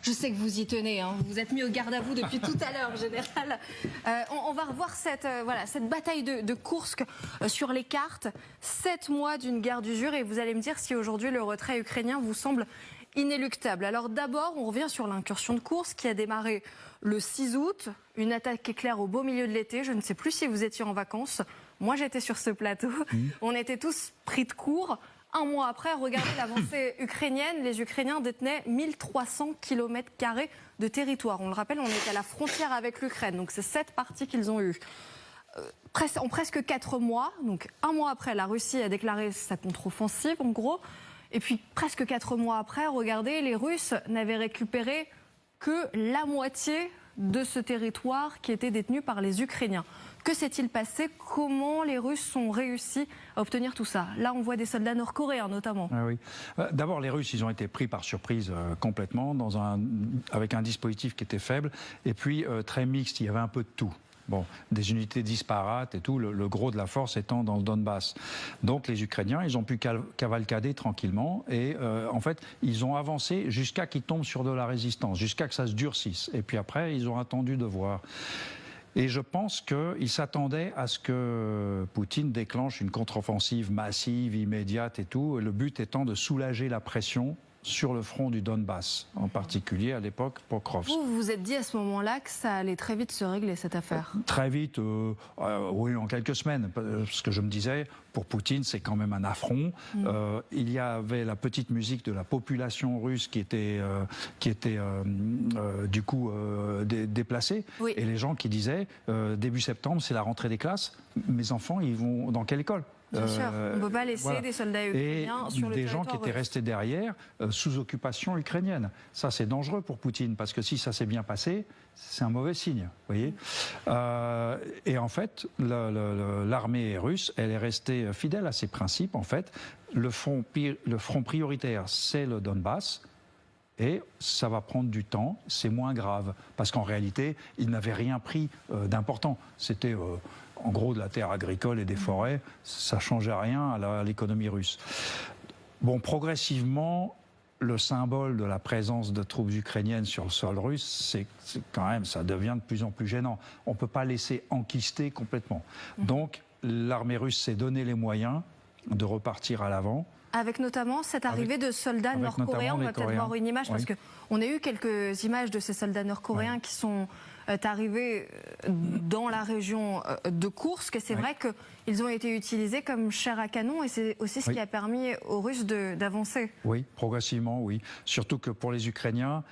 Je sais que vous y tenez, hein. Vous êtes mis au garde à vous depuis tout à l'heure, général. On va revoir cette bataille de Koursk sur les cartes. 7 mois d'une guerre d'usure et vous allez me dire si aujourd'hui le retrait ukrainien vous semble inéluctable. Alors d'abord, on revient sur l'incursion de Koursk qui a démarré le 6 août. Une attaque éclair au beau milieu de l'été. Je ne sais plus si vous étiez en vacances. Moi, j'étais sur ce plateau. On était tous pris de court. Un mois après, regardez l'avancée ukrainienne. Les Ukrainiens détenaient 1300 km² de territoire. On le rappelle, on est à la frontière avec l'Ukraine. Donc c'est cette partie qu'ils ont eue. En presque 4 mois, donc un mois après, la Russie a déclaré sa contre-offensive, en gros. Et puis presque 4 mois après, regardez, les Russes n'avaient récupéré que la moitié de ce territoire qui était détenu par les Ukrainiens. Que s'est-il passé? Comment les Russes ont réussi à obtenir tout ça? Là, on voit des soldats nord-coréens notamment. Ah oui. D'abord, les Russes, ils ont été pris par surprise complètement, avec un dispositif qui était faible, et puis très mixte, il y avait un peu de tout. Bon, des unités disparates et tout, le gros de la force étant dans le Donbass. Donc les Ukrainiens, ils ont pu cavalcader tranquillement et en fait, ils ont avancé jusqu'à qu'ils tombent sur de la résistance, jusqu'à que ça se durcisse. Et puis après, ils ont attendu de voir. Et je pense qu'ils s'attendaient à ce que Poutine déclenche une contre-offensive massive, immédiate et tout, le but étant de soulager la pression sur le front du Donbass, en particulier à l'époque Pokrovsk. Vous vous êtes dit à ce moment-là que ça allait très vite se régler cette affaire? Très vite, oui, en quelques semaines. Ce que je me disais, pour Poutine, c'est quand même un affront. Il y avait la petite musique de la population russe qui était du coup déplacée. Oui. Et les gens qui disaient, début septembre, c'est la rentrée des classes. Mes enfants, ils vont dans quelle école? Bien sûr, on ne peut pas laisser des soldats ukrainiens sur le territoire. Et des gens qui étaient restés derrière sous occupation ukrainienne. Ça, c'est dangereux pour Poutine, parce que si ça s'est bien passé, c'est un mauvais signe. Vous voyez et en fait, l'armée russe, elle est restée fidèle à ses principes. En fait, le front prioritaire, c'est le Donbass. Et ça va prendre du temps, c'est moins grave, parce qu'en réalité, ils n'avaient rien pris d'important. C'était en gros de la terre agricole et des forêts, ça ne changeait rien à l'économie russe. Bon, progressivement, le symbole de la présence de troupes ukrainiennes sur le sol russe, c'est quand même, ça devient de plus en plus gênant. On ne peut pas laisser enquister complètement. Donc, l'armée russe s'est donné les moyens de repartir à l'avant. Avec notamment cette arrivée de soldats nord-coréens. On va peut-être voir une image, parce qu'on a eu quelques images de ces soldats nord-coréens qui sont arrivés dans la région de Koursk. Et c'est vrai qu'ils ont été utilisés comme chair à canon, et c'est aussi ce qui a permis aux Russes d'avancer. Oui, progressivement, oui. Surtout que pour les Ukrainiens,